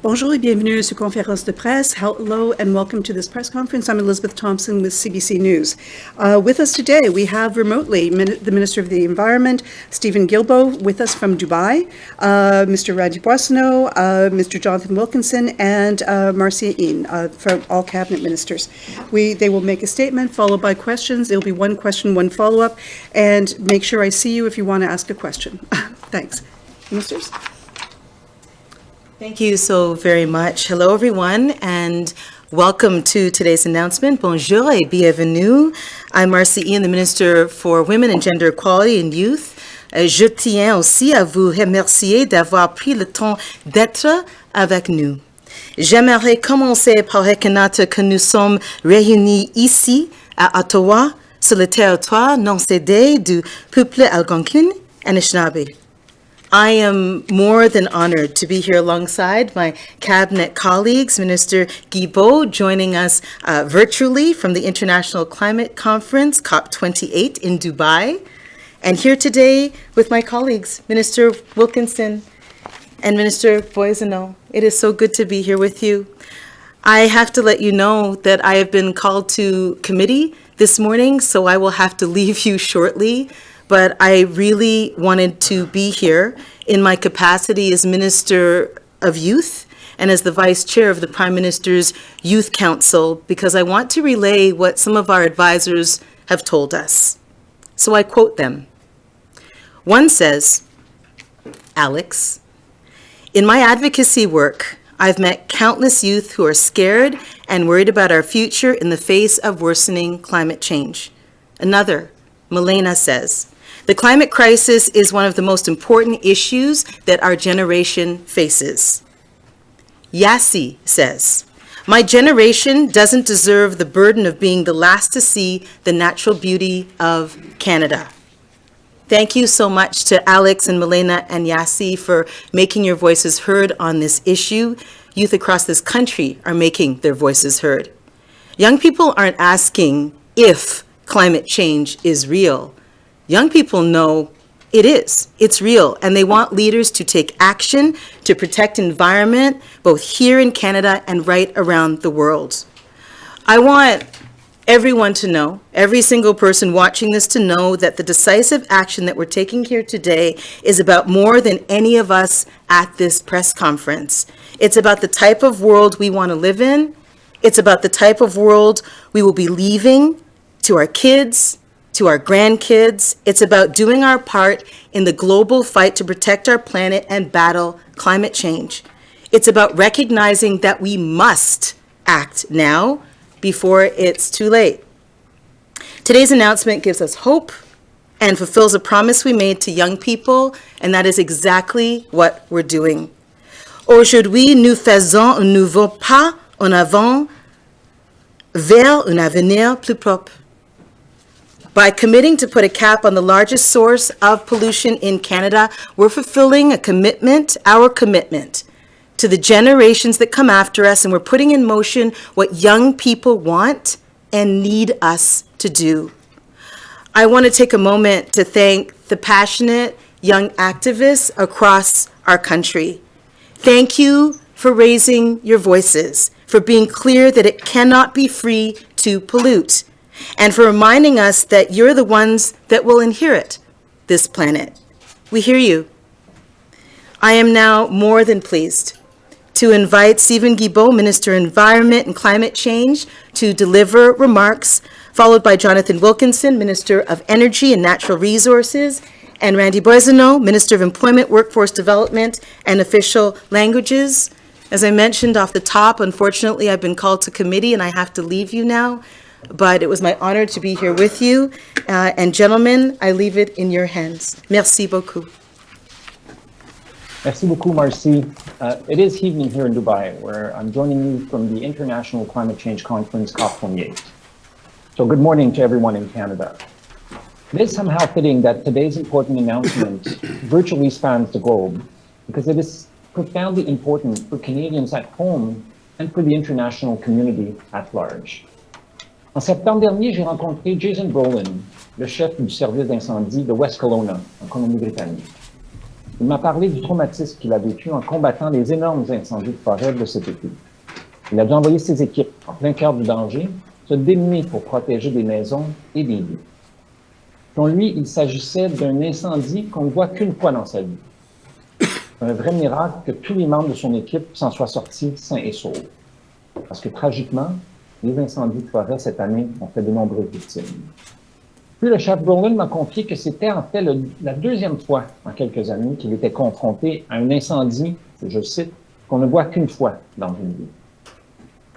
Bonjour et bienvenue à cette conférence de presse. Hello and welcome to this press conference. I'm Elizabeth Thompson with CBC News. With us today, we have remotely the Minister of the Environment, Stephen Guilbeault, with us from Dubai, Mr. Randy Boissonnault, Mr. Jonathan Wilkinson, and Marcia Ian, from all cabinet ministers. They will make a statement followed by questions. It'll be one question, one follow-up, and make sure I see you if you want to ask a question. Thanks. Ministers? Thank you so very much. Hello, everyone, and welcome to today's announcement. Bonjour et bienvenue. I'm Marcia Ian, the Minister for Women and Gender Equality and Youth. Je tiens aussi à vous remercier d'avoir pris le temps d'être avec nous. J'aimerais commencer par reconnaître que nous sommes réunis ici à Ottawa, sur le territoire non cédé du peuple algonquin et Anishinaabe. I am more than honored to be here alongside my cabinet colleagues, Minister Guilbeault, joining us virtually from the International Climate Conference, COP28 in Dubai, and here today with my colleagues, Minister Wilkinson and Minister Boissonnault. It is so good to be here with you. I have to let you know that I have been called to committee this morning, so I will have to leave you shortly. But I really wanted to be here in my capacity as Minister of Youth and as the Vice Chair of the Prime Minister's Youth Council, because I want to relay what some of our advisors have told us. So I quote them. One says, Alex, in my advocacy work, I've met countless youth who are scared and worried about our future in the face of worsening climate change. Another, Milena, says, the climate crisis is one of the most important issues that our generation faces. Yassi says, my generation doesn't deserve the burden of being the last to see the natural beauty of Canada. Thank you so much to Alex and Milena and Yassi for making your voices heard on this issue. Youth across this country are making their voices heard. Young people aren't asking if climate change is real. Young people know it is. It's real, and they want leaders to take action to protect environment, both here in Canada and right around the world. I want everyone to know, every single person watching this to know that the decisive action that we're taking here today is about more than any of us at this press conference. It's about the type of world we want to live in. It's about the type of world we will be leaving to our kids, to our grandkids. It's about doing our part in the global fight to protect our planet and battle climate change. It's about recognizing that we must act now before it's too late. Today's announcement gives us hope and fulfills a promise we made to young people, and that is exactly what we're doing. Aujourd'hui, nous faisons un nouveau pas en avant vers un avenir plus propre. By committing to put a cap on the largest source of pollution in Canada, we're fulfilling a commitment, our commitment, to the generations that come after us, and we're putting in motion what young people want and need us to do. I want to take a moment to thank the passionate young activists across our country. Thank you for raising your voices, for being clear that it cannot be free to pollute, and for reminding us that you're the ones that will inherit this planet. We hear you. I am now more than pleased to invite Stephen Guilbeault, Minister of Environment and Climate Change, to deliver remarks, followed by Jonathan Wilkinson, Minister of Energy and Natural Resources, and Randy Boissonnault, Minister of Employment, Workforce Development, and Official Languages. As I mentioned off the top, unfortunately, I've been called to committee and I have to leave you now. But it was my honor to be here with you. And gentlemen, I leave it in your hands. Merci beaucoup. Merci beaucoup, Marcy. It is evening here in Dubai, where I'm joining you from the International Climate Change Conference, COP28. So good morning to everyone in Canada. It is somehow fitting that today's important announcement virtually spans the globe, because it is profoundly important for Canadians at home and for the international community at large. En septembre dernier, j'ai rencontré Jason Brolin, le chef du service d'incendie de West Kelowna, en Colombie-Britannique. Il m'a parlé du traumatisme qu'il a vécu en combattant les énormes incendies de forêt de cet été. Il a dû envoyer ses équipes en plein cœur du danger, se démener pour protéger des maisons et des vies. Selon lui, il s'agissait d'un incendie qu'on ne voit qu'une fois dans sa vie. Un vrai miracle que tous les membres de son équipe s'en soient sortis sains et saufs. Parce que tragiquement, les incendies de forêt cette année ont fait de nombreuses victimes. Puis le chef Brolin m'a confié que c'était en fait la deuxième fois en quelques années qu'il était confronté à un incendie, je cite, qu'on ne voit qu'une fois dans une vie.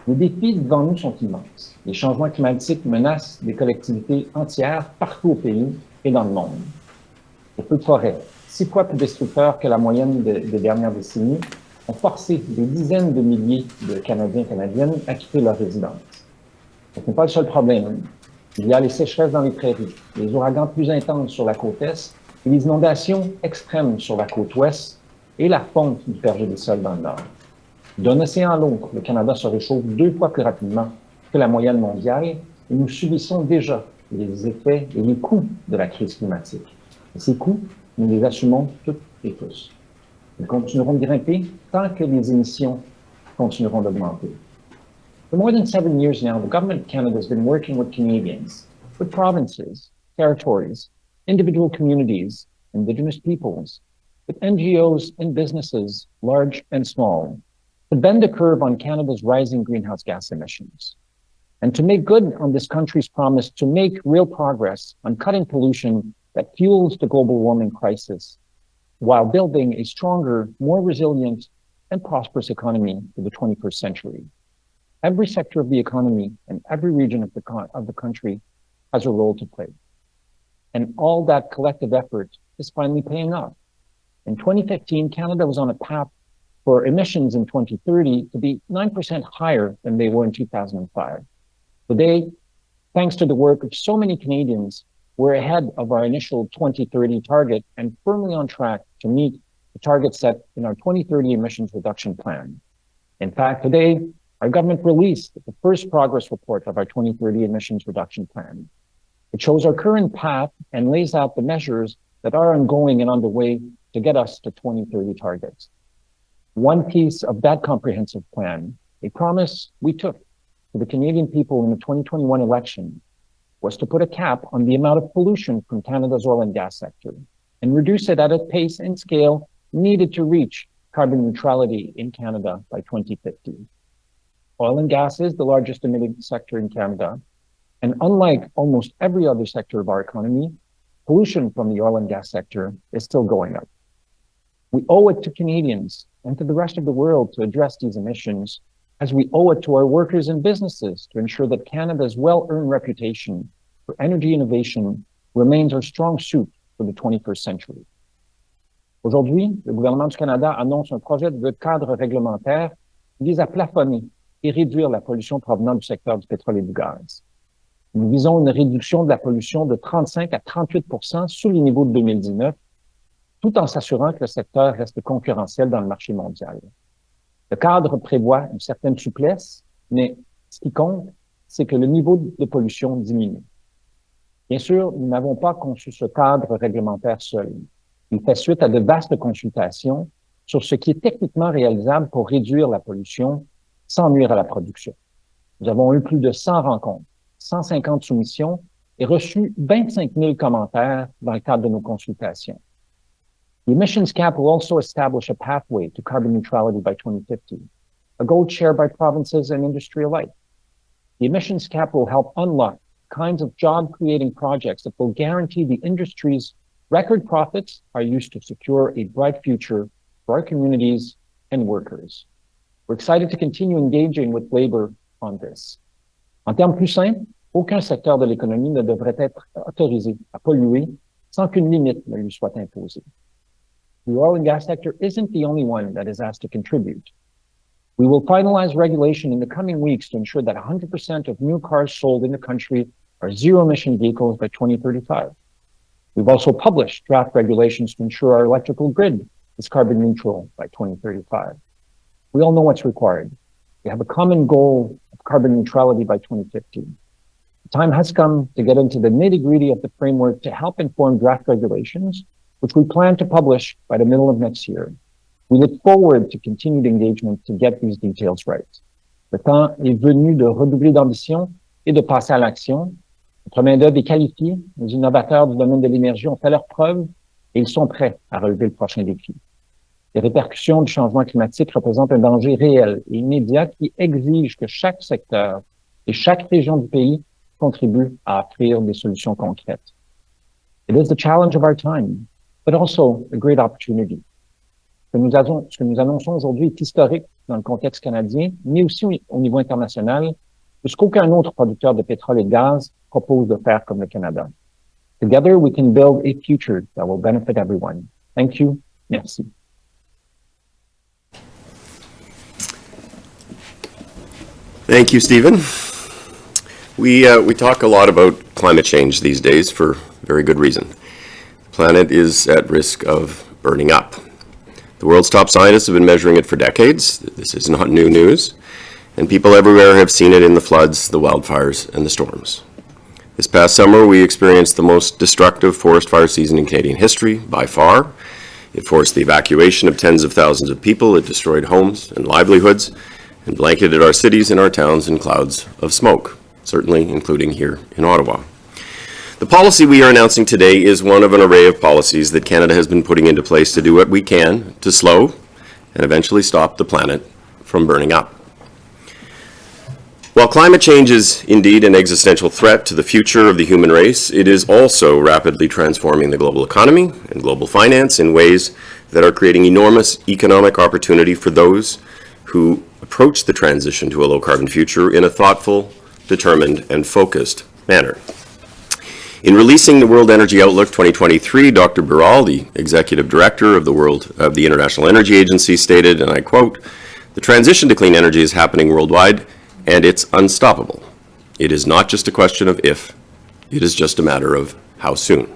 Les défis devant nous sont immenses. Les changements climatiques menacent des collectivités entières partout au pays et dans le monde. Les feux de forêt, 6 fois plus destructeurs que la moyenne des dernières décennies, ont forcé des dizaines de milliers de Canadiens et Canadiennes à quitter leur résidence. Ce n'est pas le seul problème. Il y a les sécheresses dans les prairies, les ouragans plus intenses sur la côte est et les inondations extrêmes sur la côte ouest et la fonte du berger des sols dans le nord. D'un océan à l'autre, le Canada se réchauffe 2 fois plus rapidement que la moyenne mondiale et nous subissons déjà les effets et les coûts de la crise climatique. Et ces coûts, nous les assumons toutes et tous. Ils continueront de grimper tant que les émissions continueront d'augmenter. For more than 7 years now, the Government of Canada has been working with Canadians, with provinces, territories, individual communities, Indigenous peoples, with NGOs and businesses, large and small, to bend the curve on Canada's rising greenhouse gas emissions, and to make good on this country's promise to make real progress on cutting pollution that fuels the global warming crisis, while building a stronger, more resilient, and prosperous economy for the 21st century. Every sector of the economy and every region of the country has a role to play. And all that collective effort is finally paying off. In 2015, Canada was on a path for emissions in 2030 to be 9% higher than they were in 2005. Today, thanks to the work of so many Canadians, we're ahead of our initial 2030 target and firmly on track to meet the target set in our 2030 emissions reduction plan. In fact, today, our government released the first progress report of our 2030 emissions reduction plan. It shows our current path and lays out the measures that are ongoing and underway to get us to 2030 targets. One piece of that comprehensive plan, a promise we took to the Canadian people in the 2021 election, was to put a cap on the amount of pollution from Canada's oil and gas sector and reduce it at a pace and scale needed to reach carbon neutrality in Canada by 2050. Oil and gas is the largest emitting sector in Canada, and unlike almost every other sector of our economy, pollution from the oil and gas sector is still going up. We owe it to Canadians and to the rest of the world to address these emissions, as we owe it to our workers and businesses to ensure that Canada's well-earned reputation for energy innovation remains our strong suit for the 21st century. Aujourd'hui, le gouvernement du Canada annonce un projet de cadre réglementaire qui vise à plafonner et réduire la pollution provenant du secteur du pétrole et du gaz. Nous visons une réduction de la pollution de 35 à 38% sous les niveaux de 2019, tout en s'assurant que le secteur reste concurrentiel dans le marché mondial. Le cadre prévoit une certaine souplesse, mais ce qui compte, c'est que le niveau de pollution diminue. Bien sûr, nous n'avons pas conçu ce cadre réglementaire seul. Il fait suite à de vastes consultations sur ce qui est techniquement réalisable pour réduire la pollution sans nuire à la production. Nous avons eu plus de 100 rencontres, 150 soumissions et reçu 25 000 commentaires dans le cadre de nos consultations. The emissions cap will also establish a pathway to carbon neutrality by 2050, a goal shared by provinces and industry alike. The emissions cap will help unlock kinds of job-creating projects that will guarantee the industry's record profits are used to secure a bright future for our communities and workers. We're excited to continue engaging with labor on this. En termes plus simples, aucun secteur de l'économie ne devrait être autorisé à polluer sans qu'une limite ne lui soit imposée. The oil and gas sector isn't the only one that is asked to contribute. We will finalize regulation in the coming weeks to ensure that 100% of new cars sold in the country are zero-emission vehicles by 2035. We've also published draft regulations to ensure our electrical grid is carbon neutral by 2035. We all know what's required. We have a common goal of carbon neutrality by 2050. The time has come to get into the nitty-gritty of the framework to help inform draft regulations which we plan to publish by the middle of next year. We look forward to continued engagement to get these details right. Le temps est venu de redoubler d'ambition et de passer à l'action. Notre main-d'œuvre est qualifiée. Les innovateurs du domaine de l'énergie ont fait leurs preuves et ils sont prêts à relever le prochain défi. Les répercussions du changement climatique représentent un danger réel et immédiat qui exige que chaque secteur et chaque région du pays contribue à offrir des solutions concrètes. It is the challenge of our time, but also a great opportunity. Ce que nous annonçons aujourd'hui est historique dans le contexte canadien, mais aussi au niveau international, puisqu'aucun autre producteur de pétrole et de gaz propose de faire comme le Canada. Together, we can build a future that will benefit everyone. Thank you. Merci. Thank you, Stephen. We talk a lot about climate change these days for very good reason. The planet is at risk of burning up. The world's top scientists have been measuring it for decades. This is not new news, and people everywhere have seen it in the floods, the wildfires, and the storms. This past summer, we experienced the most destructive forest fire season in Canadian history, by far. It forced the evacuation of tens of thousands of people. It destroyed homes and livelihoods, and blanketed our cities and our towns in clouds of smoke, certainly including here in Ottawa. The policy we are announcing today is one of an array of policies that Canada has been putting into place to do what we can to slow and eventually stop the planet from burning up. While climate change is indeed an existential threat to the future of the human race, it is also rapidly transforming the global economy and global finance in ways that are creating enormous economic opportunity for those who approach the transition to a low-carbon future in a thoughtful, determined, and focused manner. In releasing the World Energy Outlook 2023, Dr. Guilbeault, the Executive Director of the International Energy Agency, stated, and I quote, "The transition to clean energy is happening worldwide, and it's unstoppable. It is not just a question of if, it is just a matter of how soon."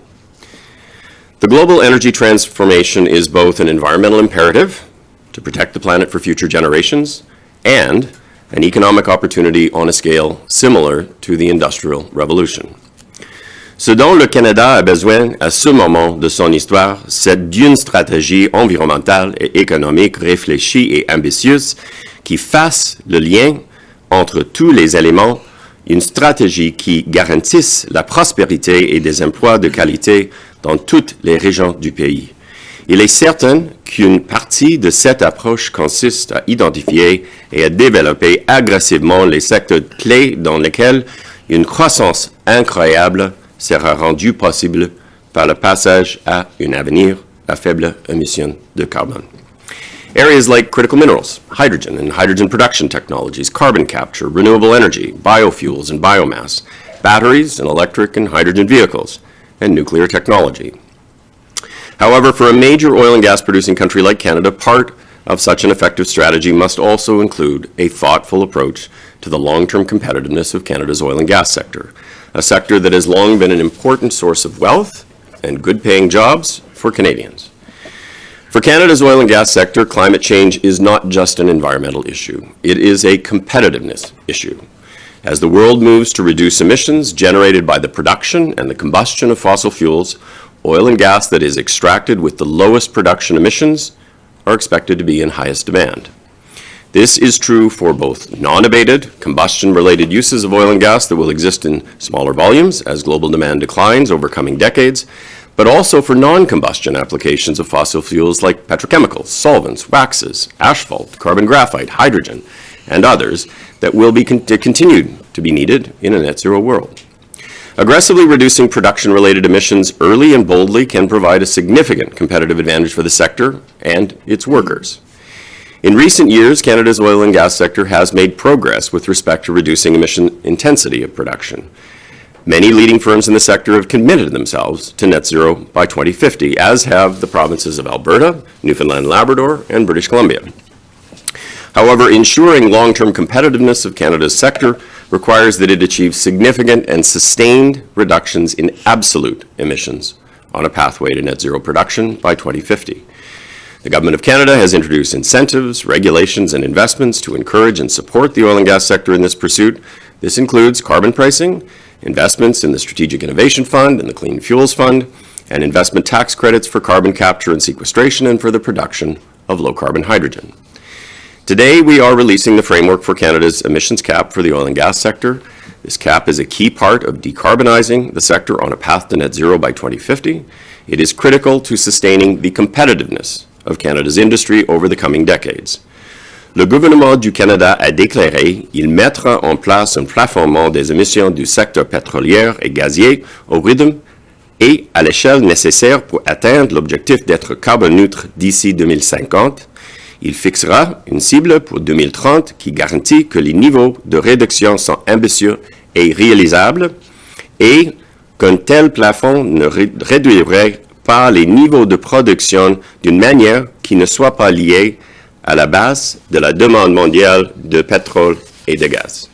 The global energy transformation is both an environmental imperative to protect the planet for future generations and an economic opportunity on a scale similar to the Industrial Revolution. Ce dont le Canada a besoin à ce moment de son histoire, c'est d'une stratégie environnementale et économique réfléchie et ambitieuse qui fasse le lien entre tous les éléments, une stratégie qui garantisse la prospérité et des emplois de qualité dans toutes les régions du pays. Il est certain qu'une partie de cette approche consiste à identifier et à développer agressivement les secteurs clés dans lesquels une croissance incroyable sera rendue possible par le passage à un avenir à faible émission de carbone. Areas like critical minerals, hydrogen and hydrogen production technologies, carbon capture, renewable energy, biofuels and biomass, batteries and electric and hydrogen vehicles, and nuclear technology. However, for a major oil and gas producing country like Canada, part of such an effective strategy must also include a thoughtful approach to the long-term competitiveness of Canada's oil and gas sector, a sector that has long been an important source of wealth and good-paying jobs for Canadians. For Canada's oil and gas sector, climate change is not just an environmental issue. It is a competitiveness issue. As the world moves to reduce emissions generated by the production and the combustion of fossil fuels, oil and gas that is extracted with the lowest production emissions are expected to be in highest demand. This is true for both non-abated, combustion-related uses of oil and gas that will exist in smaller volumes as global demand declines over coming decades, but also for non-combustion applications of fossil fuels like petrochemicals, solvents, waxes, asphalt, carbon graphite, hydrogen, and others that will be continued to be needed in a net zero world. Aggressively reducing production-related emissions early and boldly can provide a significant competitive advantage for the sector and its workers. In recent years, Canada's oil and gas sector has made progress with respect to reducing emission intensity of production. Many leading firms in the sector have committed themselves to net zero by 2050, as have the provinces of Alberta, Newfoundland and Labrador, and British Columbia. However, ensuring long-term competitiveness of Canada's sector requires that it achieve significant and sustained reductions in absolute emissions on a pathway to net zero production by 2050. The Government of Canada has introduced incentives, regulations, and investments to encourage and support the oil and gas sector in this pursuit. This includes carbon pricing, investments in the Strategic Innovation Fund and the Clean Fuels Fund, and investment tax credits for carbon capture and sequestration and for the production of low-carbon hydrogen. Today, we are releasing the framework for Canada's emissions cap for the oil and gas sector. This cap is a key part of decarbonizing the sector on a path to net zero by 2050. It is critical to sustaining the competitiveness of Canada's industry over the coming decades. Le gouvernement du Canada a déclaré qu'il mettra en place un plafonnement des émissions du secteur pétrolier et gazier au rythme et à l'échelle nécessaire pour atteindre l'objectif d'être carbone neutre d'ici 2050. Il fixera une cible pour 2030 qui garantit que les niveaux de réduction sont ambitieux et réalisables et qu'un tel plafond ne réduirait pas les niveaux de production d'une manière qui ne soit pas liée à la base de la demande mondiale de pétrole et de gaz.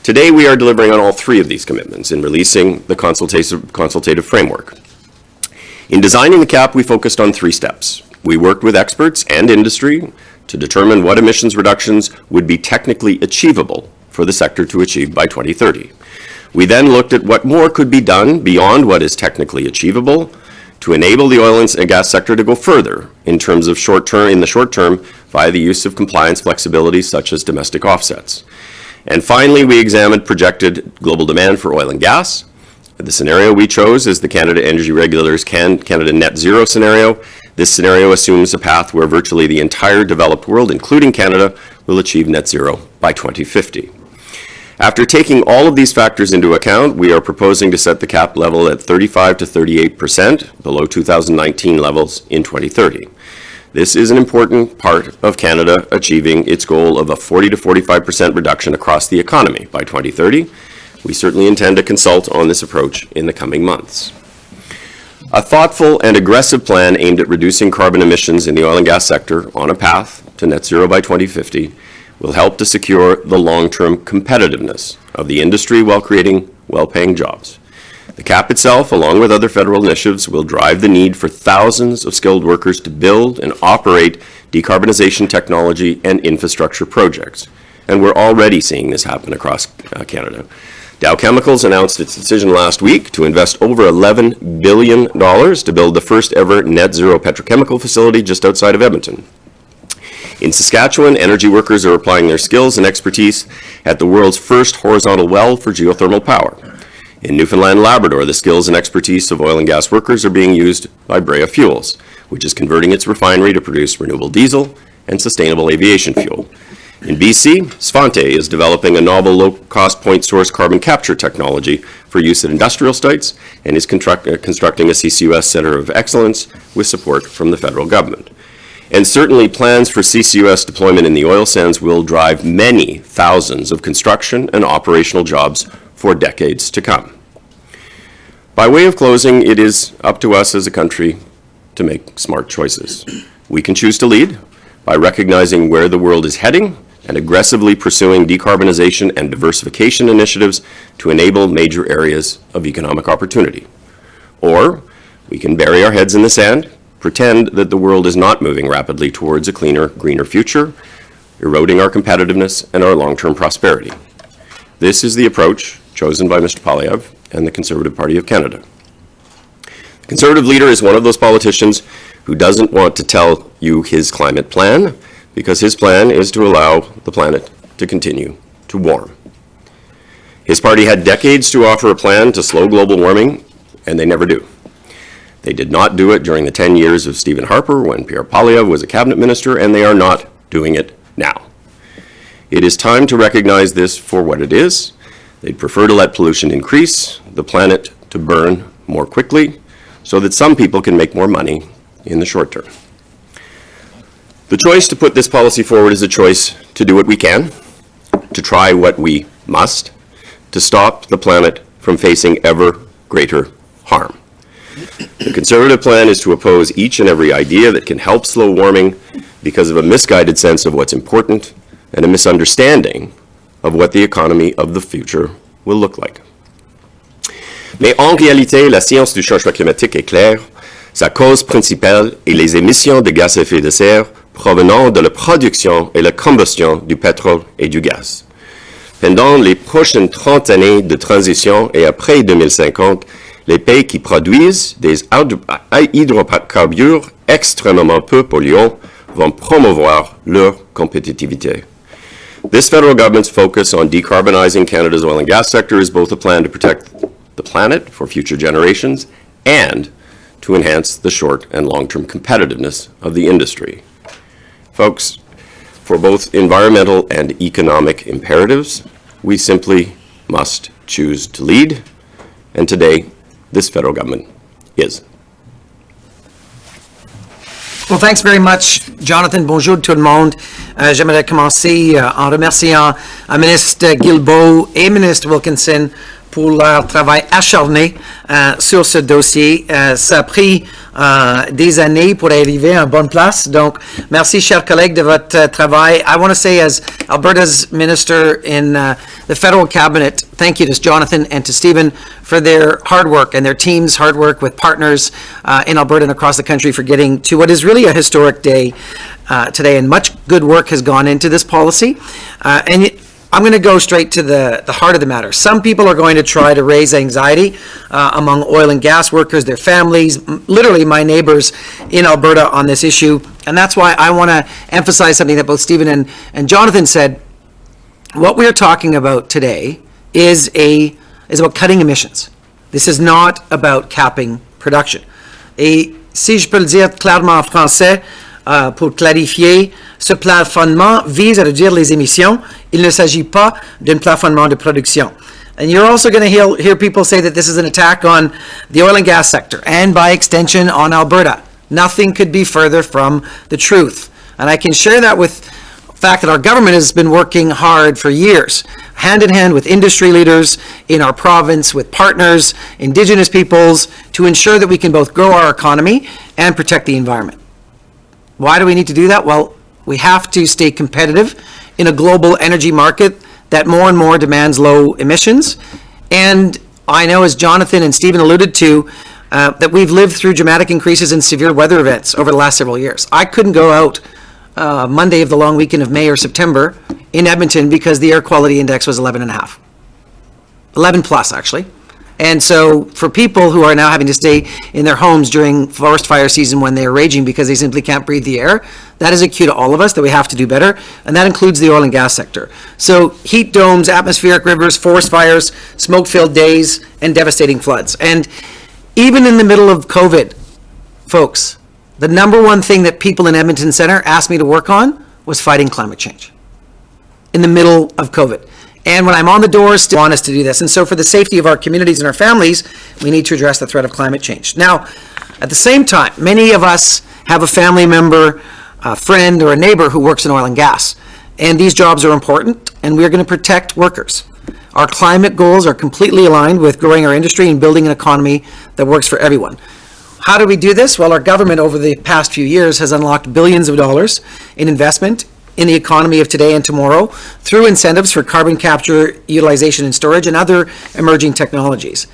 Today, we are delivering on all three of these commitments in releasing the consultative framework. In designing the cap, we focused on three steps. We worked with experts and industry to determine what emissions reductions would be technically achievable for the sector to achieve by 2030. We then looked at what more could be done beyond what is technically achievable to enable the oil and gas sector to go further in terms of in the short term via the use of compliance flexibilities such as domestic offsets. And finally, we examined projected global demand for oil and gas. The scenario we chose is the Canada Energy Regulator's Canada Net Zero scenario. This scenario assumes a path where virtually the entire developed world, including Canada, will achieve net zero by 2050. After taking all of these factors into account, we are proposing to set the cap level at 35 to 38% below 2019 levels in 2030. This is an important part of Canada achieving its goal of a 40 to 45% reduction across the economy by 2030. We certainly intend to consult on this approach in the coming months. A thoughtful and aggressive plan aimed at reducing carbon emissions in the oil and gas sector on a path to net zero by 2050 will help to secure the long-term competitiveness of the industry while creating well-paying jobs. The cap itself, along with other federal initiatives, will drive the need for thousands of skilled workers to build and operate decarbonization technology and infrastructure projects. And we're already seeing this happen across Canada. Dow Chemicals announced its decision last week to invest over $11 billion to build the first ever net zero petrochemical facility just outside of Edmonton. In Saskatchewan, energy workers are applying their skills and expertise at the world's first horizontal well for geothermal power. In Newfoundland and Labrador, the skills and expertise of oil and gas workers are being used by Brea Fuels, which is converting its refinery to produce renewable diesel and sustainable aviation fuel. In BC, Svante is developing a novel low-cost point-source carbon capture technology for use at industrial sites and is constructing a CCUS Center of Excellence with support from the federal government. And certainly plans for CCUS deployment in the oil sands will drive many thousands of construction and operational jobs for decades to come. By way of closing, it is up to us as a country to make smart choices. We can choose to lead by recognizing where the world is heading and aggressively pursuing decarbonization and diversification initiatives to enable major areas of economic opportunity. Or we can bury our heads in the sand, pretend that the world is not moving rapidly towards a cleaner, greener future, eroding our competitiveness and our long-term prosperity. This is the approach chosen by Mr. Poilievre and the Conservative Party of Canada. The Conservative leader is one of those politicians who doesn't want to tell you his climate plan, because his plan is to allow the planet to continue to warm. His party had decades to offer a plan to slow global warming, and they never do. They did not do it during the 10 years of Stephen Harper when Pierre Poilievre was a cabinet minister, and they are not doing it now. It is time to recognize this for what it is. They'd prefer to let pollution increase, the planet to burn more quickly, so that some people can make more money in the short term. The choice to put this policy forward is a choice to do what we can, to try what we must, to stop the planet from facing ever greater harm. The Conservative plan is to oppose each and every idea that can help slow warming because of a misguided sense of what's important and a misunderstanding of what the economy of the future will look like. Mais en réalité, la science du changement climatique est claire. Sa cause principale est les émissions de gaz à effet de serre provenant de la production et la combustion du pétrole et du gaz. Pendant les prochaines 30 années de transition et après 2050, les pays qui produisent des hydrocarbures extrêmement peu polluants vont promouvoir leur compétitivité. This federal government's focus on decarbonizing Canada's oil and gas sector is both a plan to protect the planet for future generations and to enhance the short and long-term competitiveness of the industry. Folks, for both environmental and economic imperatives, we simply must choose to lead, and today, this federal government is. Well, thanks very much, Jonathan. Bonjour tout le monde. J'aimerais commencer en remerciant ministre Guilbeault et ministre Wilkinson pour leur travail acharné sur ce dossier. Ça a pris des années pour arriver à une bonne place. Donc, merci, chers collègues, de votre travail. I want to say, as Alberta's minister in the federal cabinet, thank you to Jonathan and to Stephen for their hard work and their team's hard work with partners in Alberta and across the country for getting to what is really a historic day today. And much good work has gone into this policy. I'm going to go straight to the heart of the matter. Some people are going to try to raise anxiety among oil and gas workers, their families, literally my neighbors in Alberta on this issue. And that's why I want to emphasize something that both Stephen and Jonathan said. What we're talking about today is about cutting emissions. This is not about capping production. Et si je peux le dire clairement en français, pour clarifier, ce plafonnement vise à réduire les émissions. Il ne s'agit pas d'un plafonnement de production. And you're also going to hear people say that this is an attack on the oil and gas sector, and by extension on Alberta. Nothing could be further from the truth. And I can share that with the fact that our government has been working hard for years, hand in hand with industry leaders in our province, with partners, Indigenous peoples, to ensure that we can both grow our economy and protect the environment. Why do we need to do that? Well, we have to stay competitive in a global energy market that more and more demands low emissions. And I know, as Jonathan and Stephen alluded to, that we've lived through dramatic increases in severe weather events over the last several years. I couldn't go out Monday of the long weekend of May or September in Edmonton because the air quality index was 11.5. 11 plus, actually. And so for people who are now having to stay in their homes during forest fire season when they are raging because they simply can't breathe the air, that is a cue to all of us that we have to do better, and that includes the oil and gas sector. So heat domes, atmospheric rivers, forest fires, smoke-filled days, and devastating floods. And even in the middle of COVID, folks, the number one thing that people in Edmonton Centre asked me to work on was fighting climate change in the middle of COVID. And when I'm on the doors, still want us to do this. And so for the safety of our communities and our families, we need to address the threat of climate change. Now, at the same time, many of us have a family member, a friend, or a neighbor who works in oil and gas. And these jobs are important, and we're going to protect workers. Our climate goals are completely aligned with growing our industry and building an economy that works for everyone. How do we do this? Well, our government over the past few years has unlocked billions of dollars in investment in the economy of today and tomorrow through incentives for carbon capture, utilization and storage, and other emerging technologies.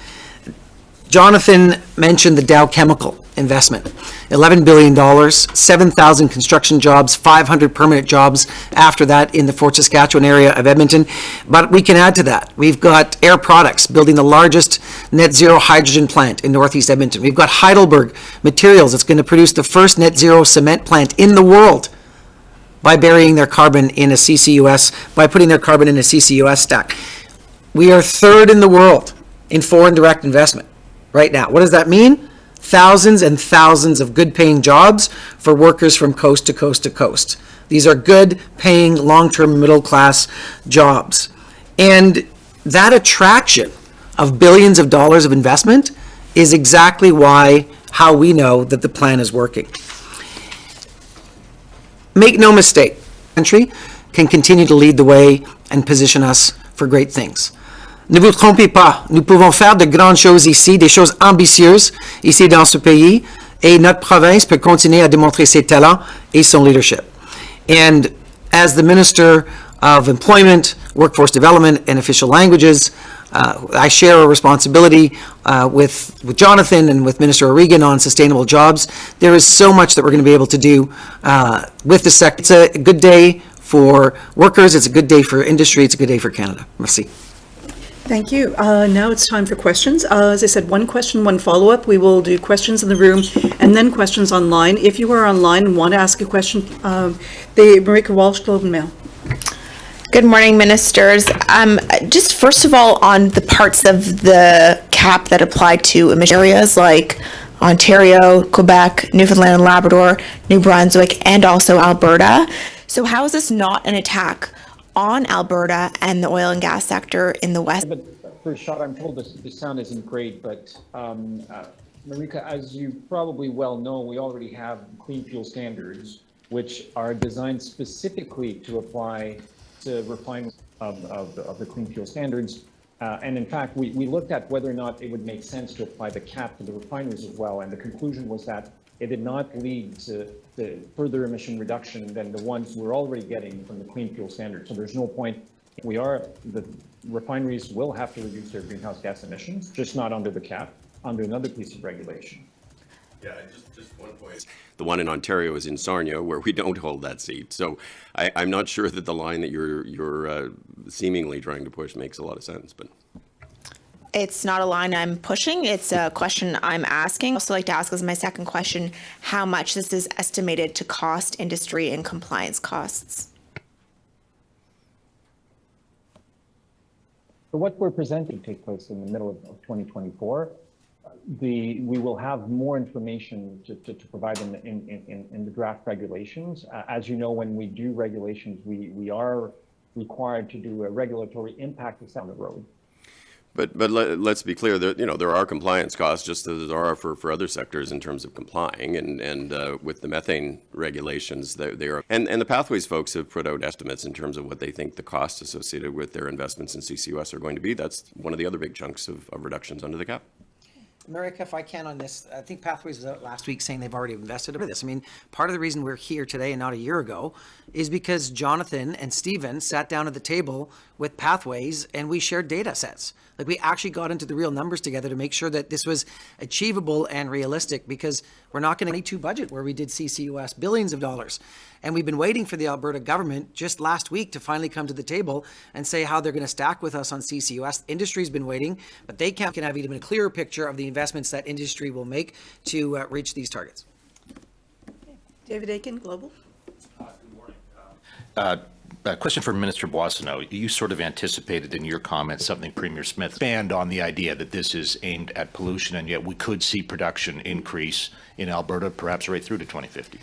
Jonathan mentioned the Dow Chemical investment, $11 billion, 7,000 construction jobs, 500 permanent jobs after that in the Fort Saskatchewan area of Edmonton. But we can add to that. We've got Air Products building the largest net zero hydrogen plant in Northeast Edmonton. We've got Heidelberg Materials that's going to produce the first net zero cement plant in the world by burying their carbon in a CCUS, by putting their carbon in a CCUS stack. We are third in the world in foreign direct investment right now. What does that mean? Thousands and thousands of good-paying jobs for workers from coast to coast to coast. These are good-paying, long-term, middle-class jobs. And that attraction of billions of dollars of investment is exactly how we know that the plan is working. Make no mistake, the country can continue to lead the way and position us for great things. Ne vous trompez pas, nous pouvons faire de grandes choses ici, des choses ambitieuses ici dans ce pays, et notre province peut continuer à démontrer ses talents et son leadership. And as the Minister of Employment, Workforce Development, and Official Languages, I share a responsibility with Jonathan and with Minister O'Regan on sustainable jobs. There is so much that we're going to be able to do with the sector. It's a good day for workers. It's a good day for industry. It's a good day for Canada. Merci. Thank you. Now it's time for questions. As I said, one question, one follow-up. We will do questions in the room and then questions online. If you are online and want to ask a question, the Marika Walsh, Globe and Mail. Good morning, ministers. Just first of all, on the parts of the cap that apply to emission areas like Ontario, Quebec, Newfoundland and Labrador, New Brunswick, and also Alberta. So how is this not an attack on Alberta and the oil and gas sector in the West? But for a shot, I'm told the sound isn't great, but Marika, as you probably well know, we already have clean fuel standards, which are designed specifically to apply to refinement of the clean fuel standards. And in fact, we looked at whether or not it would make sense to apply the cap to the refineries as well. And the conclusion was that it did not lead to further emission reduction than the ones we're already getting from the clean fuel standard. So there's no point. The refineries will have to reduce their greenhouse gas emissions, just not under the cap, under another piece of regulation. Yeah, just one point. The one in Ontario is in Sarnia, where we don't hold that seat. So I'm not sure that the line that you're seemingly trying to push makes a lot of sense, but. It's not a line I'm pushing. It's a question I'm asking. I'd also like to ask as my second question, how much this is estimated to cost industry and compliance costs. So what we're presenting take place in the middle of 2024. We will have more information to provide in the draft regulations. As you know, when we do regulations, we are required to do a regulatory impact assessment on the road. But let's be clear, there are compliance costs just as there are for other sectors in terms of complying, and with the methane regulations, they are. And the Pathways folks have put out estimates in terms of what they think the costs associated with their investments in CCUS are going to be. That's one of the other big chunks of reductions under the cap. Marika, if I can on this, I think Pathways was out last week saying they've already invested in this. I mean, part of the reason we're here today and not a year ago is because Jonathan and Stephen sat down at the table with Pathways and we shared data sets. Like, we actually got into the real numbers together to make sure that this was achievable and realistic, because we're not going to need 22 budget where we did CCUS billions of dollars. And we've been waiting for the Alberta government just last week to finally come to the table and say how they're going to stack with us on CCUS. Industry's been waiting, but they can have even a clearer picture of the investments that industry will make to reach these targets. David Aiken, Global. Good morning. A question for Minister Boissonnault. You sort of anticipated in your comments something Premier Smith expand on the idea that this is aimed at pollution, and yet we could see production increase in Alberta, perhaps right through to 2050.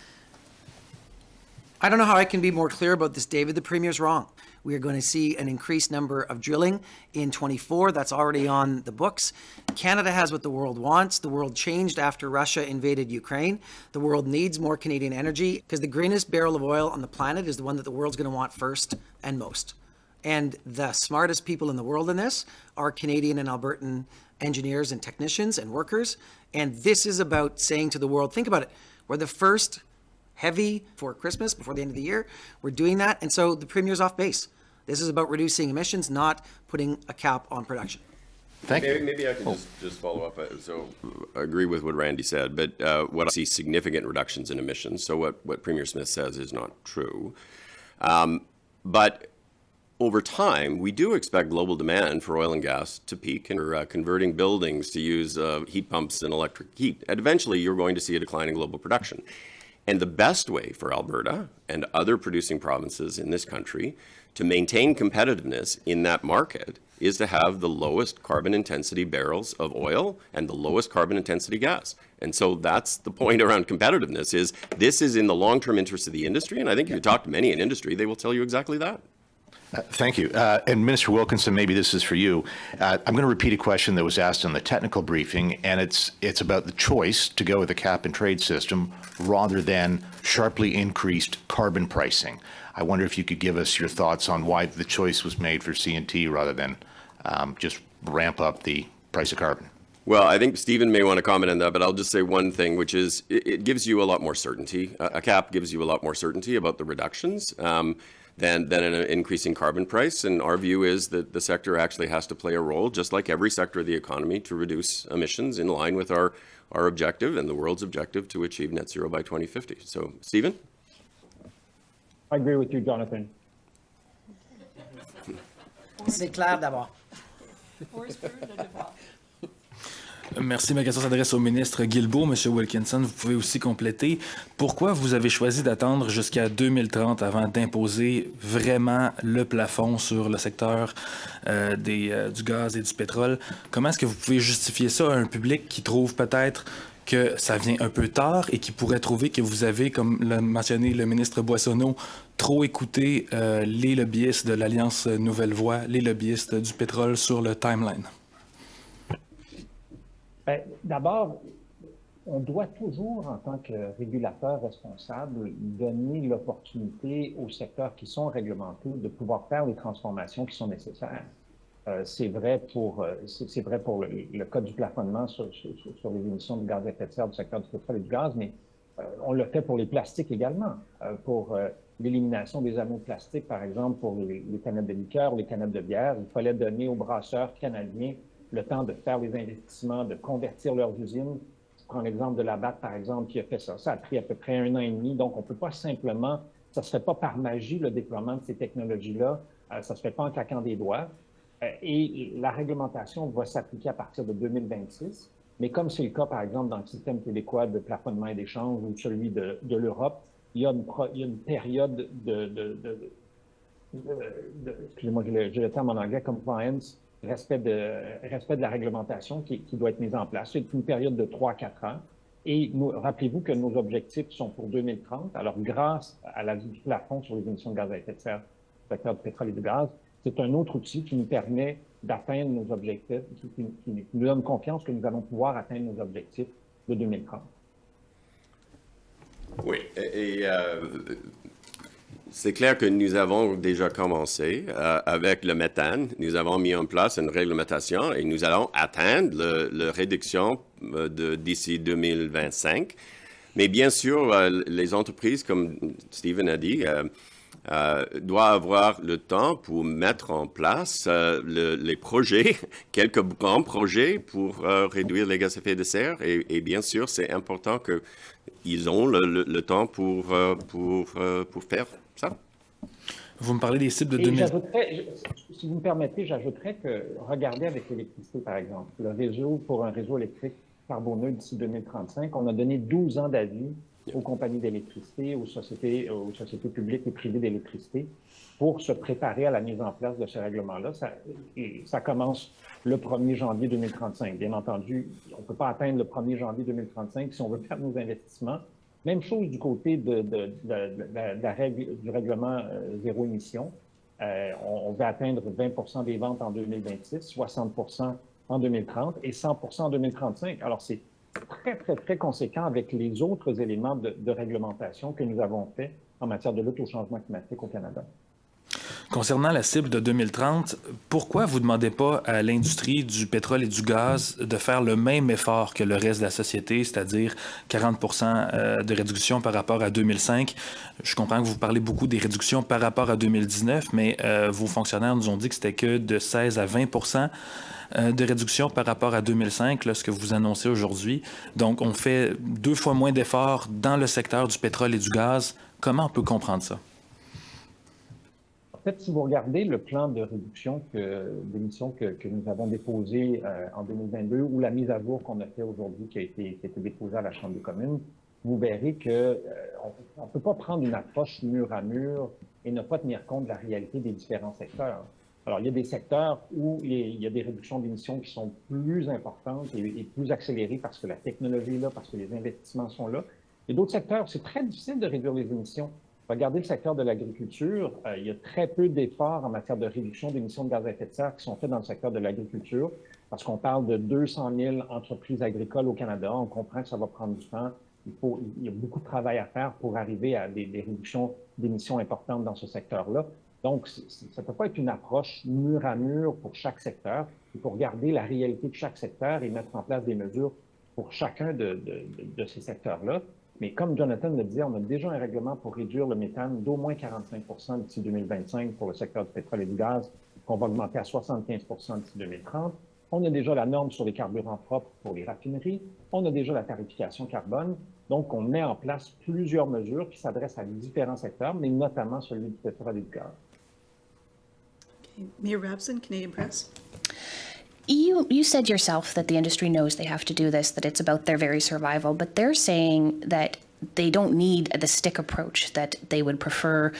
I don't know how I can be more clear about this, David. The Premier's wrong. We are going to see an increased number of drilling in 24. That's already on the books. Canada has what the world wants. The world changed after Russia invaded Ukraine. The world needs more Canadian energy because the greenest barrel of oil on the planet is the one that the world's going to want first and most. And the smartest people in the world in this are Canadian and Albertan engineers and technicians and workers. And this is about saying to the world, think about it, we're the first heavy for Christmas, before the end of the year. We're doing that, and so the Premier's off base. This is about reducing emissions, not putting a cap on production. Thank you. Maybe I can just follow up. So I agree with what Randy said, but what I see significant reductions in emissions. So what Premier Smith says is not true. But over time, we do expect global demand for oil and gas to peak, and we're converting buildings to use heat pumps and electric heat. And eventually, you're going to see a decline in global production. And the best way for Alberta and other producing provinces in this country to maintain competitiveness in that market is to have the lowest carbon intensity barrels of oil and the lowest carbon intensity gas. And so that's the point around competitiveness, is this is in the long-term interest of the industry. And I think if you talk to many in industry, they will tell you exactly that. Thank you. And Minister Wilkinson, maybe this is for you. I'm going to repeat a question that was asked in the technical briefing, and it's about the choice to go with a cap and trade system rather than sharply increased carbon pricing. I wonder if you could give us your thoughts on why the choice was made for C&T rather than just ramp up the price of carbon. Well, I think Stephen may want to comment on that, but I'll just say one thing, which is it gives you a lot more certainty. A cap gives you a lot more certainty about the reductions than an increasing carbon price. And our view is that the sector actually has to play a role, just like every sector of the economy, to reduce emissions in line with our objective and the world's objective to achieve net zero by 2050. So, Stephen? I agree with you, Jonathan. C'est clair d'abord. Merci. Ma question s'adresse au ministre Guilbeault. Monsieur Wilkinson, vous pouvez aussi compléter. Pourquoi vous avez choisi d'attendre jusqu'à 2030 avant d'imposer vraiment le plafond sur le secteur du gaz et du pétrole? Comment est-ce que vous pouvez justifier ça à un public qui trouve peut-être que ça vient un peu tard et qui pourrait trouver que vous avez, comme l'a mentionné le ministre Boissonneau, trop écouté les lobbyistes de l'Alliance Nouvelle Voie, les lobbyistes du pétrole sur le timeline? D'abord, on doit toujours, en tant que régulateur responsable, donner l'opportunité aux secteurs qui sont réglementés de pouvoir faire les transformations qui sont nécessaires. C'est vrai pour le code du plafonnement sur les émissions de gaz à effet de serre du secteur du pétrole et du gaz, mais on le fait pour les plastiques également, pour l'élimination des anneaux de plastique, par exemple, pour les canettes de liqueur, les canettes de bière. Il fallait donner aux brasseurs canadiens le temps de faire les investissements, de convertir leurs usines. Je prends l'exemple de la BAT, par exemple, qui a fait ça. Ça a pris à peu près 1 an et demi, donc on peut pas simplement, ça se fait pas par magie, le déploiement de ces technologies-là, ça se fait pas en claquant des doigts. Et la réglementation va s'appliquer à partir de 2026. Mais comme c'est le cas, par exemple, dans le système québécois de plafonnement et d'échange ou celui de l'Europe, il y a une période excusez-moi, j'ai le terme en anglais, compliance, respect de la réglementation qui doit être mise en place. C'est une période de 3 à 4 ans. Et rappelez-vous que nos objectifs sont pour 2030. Alors, grâce à la vie du plafond sur les émissions de gaz à effet de serre du secteur du pétrole et du gaz, c'est un autre outil qui nous permet d'atteindre nos objectifs, qui nous donne confiance que nous allons pouvoir atteindre nos objectifs de 2030. Oui, c'est clair que nous avons déjà commencé avec le méthane. Nous avons mis en place une réglementation et nous allons atteindre la réduction d'ici 2025. Mais bien sûr, les entreprises, comme Steven a dit, doivent avoir le temps pour mettre en place les projets, quelques grands projets pour réduire les gaz à effet de serre. Et bien sûr, c'est important qu'ils ont le temps pour faire ça. Vous me parlez des cibles de 2000. Si vous me permettez, j'ajouterais que, regardez avec l'électricité, par exemple, le réseau, pour un réseau électrique carboneux d'ici 2035, on a donné 12 ans d'avis aux compagnies d'électricité, aux sociétés publiques et privées d'électricité pour se préparer à la mise en place de ce règlement-là. Ça commence le 1er janvier 2035. Bien entendu, on ne peut pas atteindre le 1er janvier 2035 si on veut faire nos investissements. Même chose du côté de la règle du règlement zéro émission. On veut atteindre 20 des ventes en 2026, 60 en 2030 et 100 en 2035. Alors, c'est très, très, très conséquent avec les autres éléments de réglementation que nous avons fait en matière de lutte au changement climatique au Canada. Concernant la cible de 2030, pourquoi vous ne demandez pas à l'industrie du pétrole et du gaz de faire le même effort que le reste de la société, c'est-à-dire 40 de réduction par rapport à 2005? Je comprends que vous parlez beaucoup des réductions par rapport à 2019, mais vos fonctionnaires nous ont dit que c'était que de 16 à 20 de réduction par rapport à 2005, là, ce que vous annoncez aujourd'hui. Donc, on fait 2 fois moins d'efforts dans le secteur du pétrole et du gaz. Comment on peut comprendre ça? En fait, si vous regardez le plan de réduction d'émissions que nous avons déposé en 2022 ou la mise à jour qu'on a fait aujourd'hui qui a été déposée à la Chambre des communes, vous verrez que on peut pas prendre une approche mur à mur et ne pas tenir compte de la réalité des différents secteurs. Alors, il y a des secteurs où il y a des réductions d'émissions qui sont plus importantes et plus accélérées parce que la technologie est là, parce que les investissements sont là. Et d'autres secteurs, c'est très difficile de réduire les émissions. Regardez le secteur de l'agriculture, il y a très peu d'efforts en matière de réduction d'émissions de gaz à effet de serre qui sont faits dans le secteur de l'agriculture parce qu'on parle de 200 000 entreprises agricoles au Canada. On comprend que ça va prendre du temps. Il y a beaucoup de travail à faire pour arriver à des réductions d'émissions importantes dans ce secteur-là. Donc, ça ne peut pas être une approche mur à mur pour chaque secteur. Il faut regarder la réalité de chaque secteur et mettre en place des mesures pour chacun de ces secteurs-là. Mais comme Jonathan le disait, on a déjà un règlement pour réduire le méthane d'au moins 45 d'ici 2025 pour le secteur du pétrole et du gaz, qu'on va augmenter à 75 d'ici 2030. On a déjà la norme sur les carburants propres pour les raffineries. On a déjà la tarification carbone. Donc, on met en place plusieurs mesures qui s'adressent à différents secteurs, mais notamment celui du pétrole et du gaz. Okay. Mia Rabson, Canadian Press. You said yourself that the industry knows they have to do this, that it's about their very survival, but they're saying that they don't need the stick approach, that they would prefer,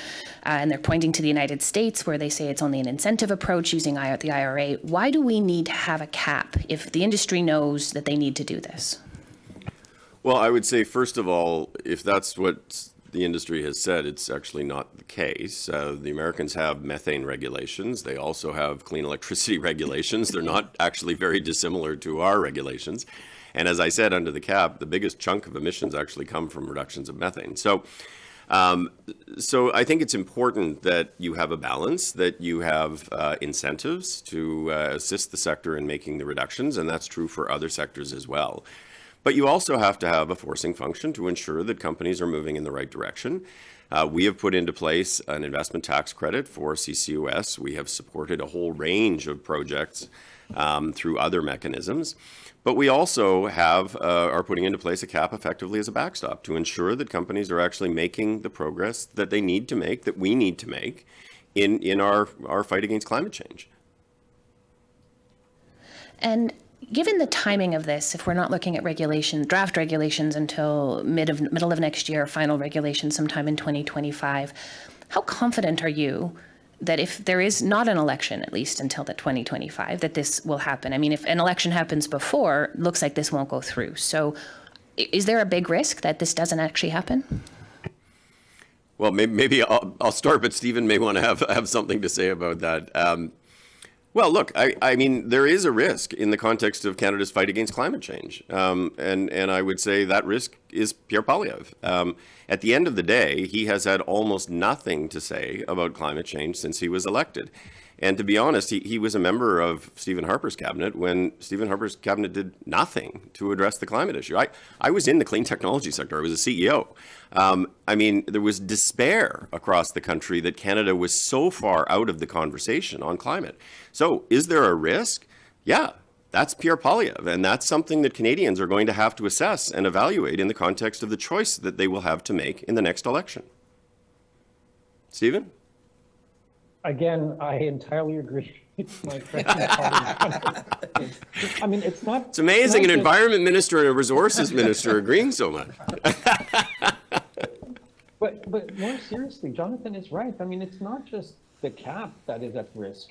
and they're pointing to the United States where they say it's only an incentive approach using the IRA. Why do we need to have a cap if the industry knows that they need to do this? Well, I would say, first of all, if that's what the industry has said, it's actually not the case. The Americans have methane regulations. They also have clean electricity regulations. They're not actually very dissimilar to our regulations. And as I said, under the cap, the biggest chunk of emissions actually come from reductions of methane. So I think it's important that you have a balance, that you have incentives to assist the sector in making the reductions, and that's true for other sectors as well. But you also have to have a forcing function to ensure that companies are moving in the right direction. We have put into place an investment tax credit for CCUS. We have supported a whole range of projects through other mechanisms. But we also are putting into place a cap effectively as a backstop to ensure that companies are actually making the progress that they need to make, that we need to make in our fight against climate change. And given the timing of this, if we're not looking at draft regulations until middle of next year, final regulations sometime in 2025, how confident are you that if there is not an election, at least until the 2025, that this will happen? I mean, if an election happens before, looks like this won't go through. So is there a big risk that this doesn't actually happen? Well, maybe I'll start, but Stephen may want to have something to say about that. Well, look, I mean, there is a risk in the context of Canada's fight against climate change. And I would say that risk is Pierre Poilievre. At the end of the day, he has had almost nothing to say about climate change since he was elected. And to be honest, he was a member of Stephen Harper's cabinet when Stephen Harper's cabinet did nothing to address the climate issue. I was in the clean technology sector. I was a CEO. I mean, there was despair across the country that Canada was so far out of the conversation on climate. So is there a risk? Yeah, that's Pierre Poilievre. And that's something that Canadians are going to have to assess and evaluate in the context of the choice that they will have to make in the next election. Stephen? Again, I entirely agree with my friend. I mean, it's not... It's amazing an environment minister and a resources minister agreeing so much. But more seriously, Jonathan is right. I mean, it's not just the cap that is at risk.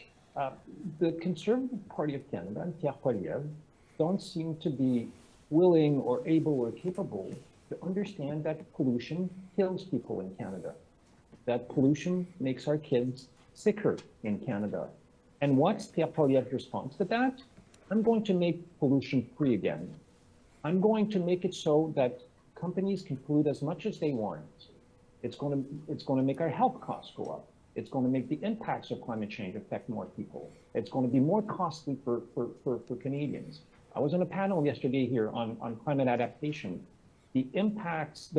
The Conservative Party of Canada and Pierre Poilievre don't seem to be willing or able or capable to understand that pollution kills people in Canada, that pollution makes our kids sicker in Canada. And what's Pierre Poilievre's response to that? I'm going to make pollution free again. I'm going to make it so that companies can pollute as much as they want. It's going to make our health costs go up. It's going to make the impacts of climate change affect more people. It's going to be more costly for Canadians. I was on a panel yesterday here on climate adaptation. The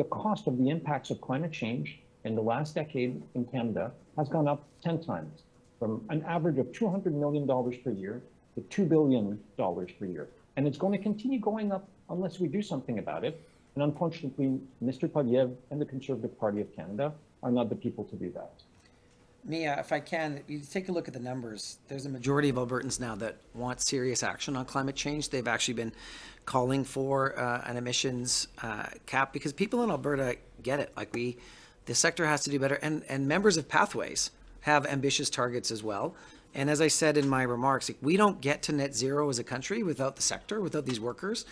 cost of the impacts of climate change in the last decade in Canada has gone up 10 times, from an average of $200 million per year to $2 billion per year. And it's going to continue going up unless we do something about it. And unfortunately, Mr. Poilievre and the Conservative Party of Canada are not the people to do that. Mia, if I can, you take a look at the numbers. There's a majority of Albertans now that want serious action on climate change. They've actually been calling for an emissions cap because people in Alberta get it. Like the sector has to do better. And members of Pathways have ambitious targets as well. And as I said in my remarks, we don't get to net zero as a country without the sector, without these workers.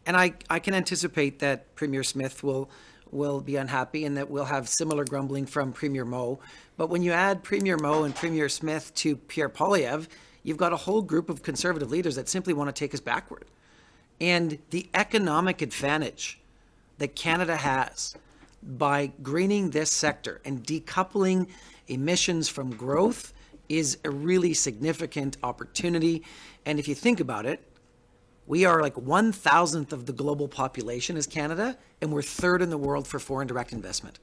And I can anticipate that Premier Smith will be unhappy and that we'll have similar grumbling from Premier Moe. But when you add Premier Moe and Premier Smith to Pierre Poilievre, you've got a whole group of Conservative leaders that simply want to take us backward. And the economic advantage that Canada has by greening this sector and decoupling emissions from growth is a really significant opportunity. And if you think about it, we are like 1,000th of the global population as Canada, and we're third in the world for foreign direct investment,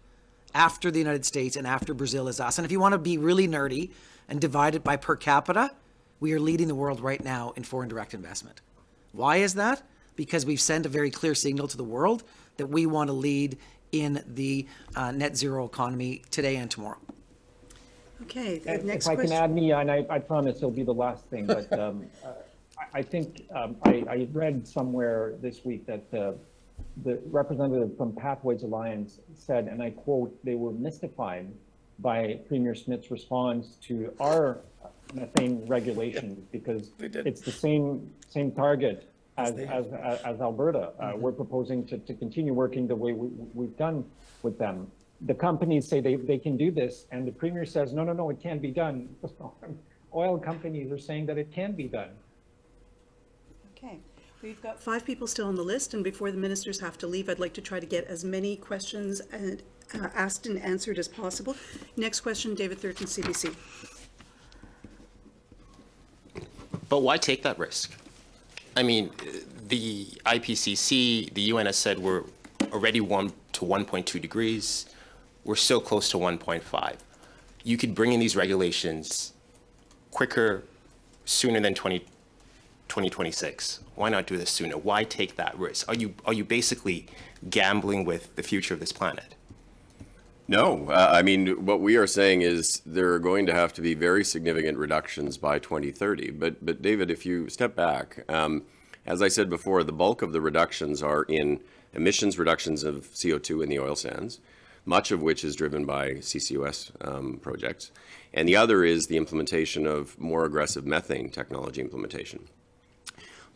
after the United States and after Brazil is us. And if you want to be really nerdy and divide it by per capita, we are leading the world right now in foreign direct investment. Why is that? Because we've sent a very clear signal to the world that we want to lead in the net zero economy today and tomorrow. Okay, the next if I question. can add, Mia, and I promise it'll be the last thing, but I think I read somewhere this week that the representative from Pathways Alliance said, and I quote, they were mystified by Premier Smith's response to our methane regulations because it's the same target as Alberta. We're proposing to continue working the way we've done with them. The companies say they can do this, and the Premier says, no, it can't be done. Oil companies are saying that it can be done. Okay, we've got 5 people still on the list, and before the ministers have to leave, I'd like to try to get as many questions asked and answered as possible. Next question, David Thurton, CBC. But why take that risk? I mean, the IPCC, the UN has said we're already 1 to 1.2 degrees. We're so close to 1.5. You could bring in these regulations quicker, sooner than 2026. Why not do this sooner? Why take that risk? Are you basically gambling with the future of this planet? No, I mean, what we are saying is there are going to have to be very significant reductions by 2030. But David, if you step back, as I said before, the bulk of the reductions are in emissions reductions of CO2 in the oil sands, much of which is driven by CCUS projects. And the other is the implementation of more aggressive methane technology implementation.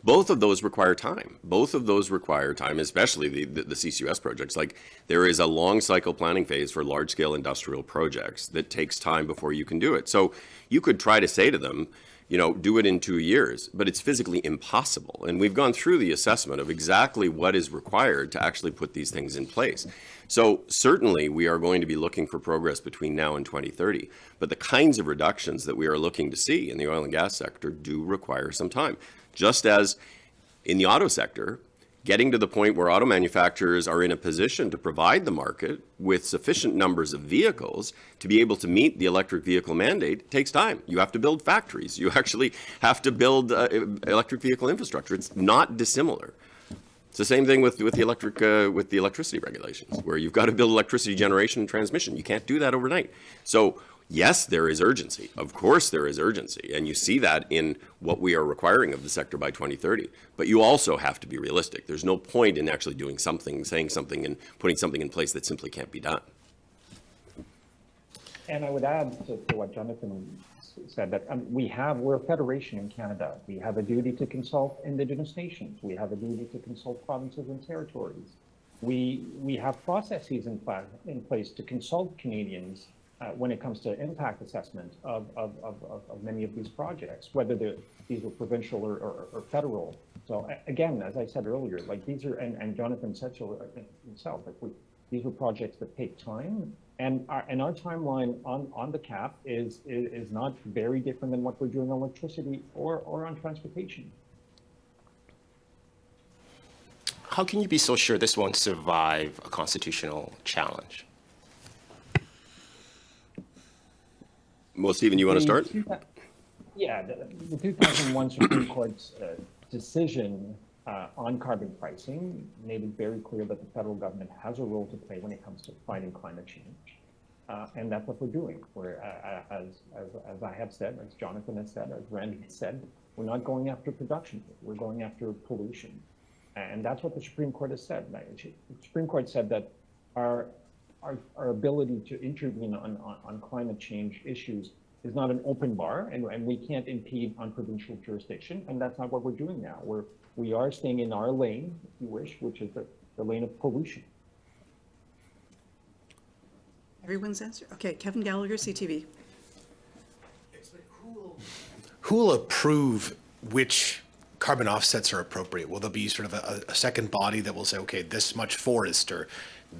Both of those require time. Both of those require time, especially the CCUS projects. Like, there is a long cycle planning phase for large scale industrial projects that takes time before you can do it. So you could try to say to them, you know, do it in 2 years, but it's physically impossible. And we've gone through the assessment of exactly what is required to actually put these things in place. So certainly we are going to be looking for progress between now and 2030, but the kinds of reductions that we are looking to see in the oil and gas sector do require some time. Just as in the auto sector, getting to the point where auto manufacturers are in a position to provide the market with sufficient numbers of vehicles to be able to meet the electric vehicle mandate takes time. You have to build factories. You actually have to build electric vehicle infrastructure. It's not dissimilar. It's the same thing with the electricity regulations, where you've got to build electricity generation and transmission. You can't do that overnight. So yes, there is urgency. Of course there is urgency. And you see that in what we are requiring of the sector by 2030. But you also have to be realistic. There's no point in actually doing something, saying something, and putting something in place that simply can't be done. And I would add to what Jonathan said that we're a federation in Canada. We have a duty to consult Indigenous nations. We have a duty to consult provinces and territories. We have processes in place to consult Canadians when it comes to impact assessment of many of these projects, whether these are provincial or federal. So again, as I said earlier, like these are, and Jonathan said so himself, like these are projects that take time, and our timeline on the cap is not very different than what we're doing on electricity or on transportation. How can you be so sure this won't survive a constitutional challenge? Well, Stephen, you want to start? Yeah, the 2001 Supreme Court's decision on carbon pricing made it very clear that the federal government has a role to play when it comes to fighting climate change. And that's what we're doing. We're, as I have said, as Jonathan has said, as Randy has said, we're not going after production, we're going after pollution. And that's what the Supreme Court has said. The Supreme Court said that our ability to intervene on climate change issues is not an open bar, and we can't impede on provincial jurisdiction, and that's not what we're doing now. We are staying in our lane, if you wish, which is the lane of pollution. Everyone's answer? Okay, Kevin Gallagher, CTV. Who will approve which carbon offsets are appropriate? Will there be sort of a second body that will say, okay, this much forest or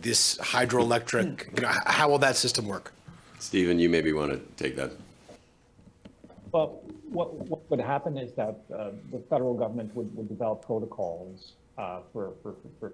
this hydroelectric, how will that system work? Stephen, you maybe want to take that. Well, what would happen is that the federal government would develop protocols for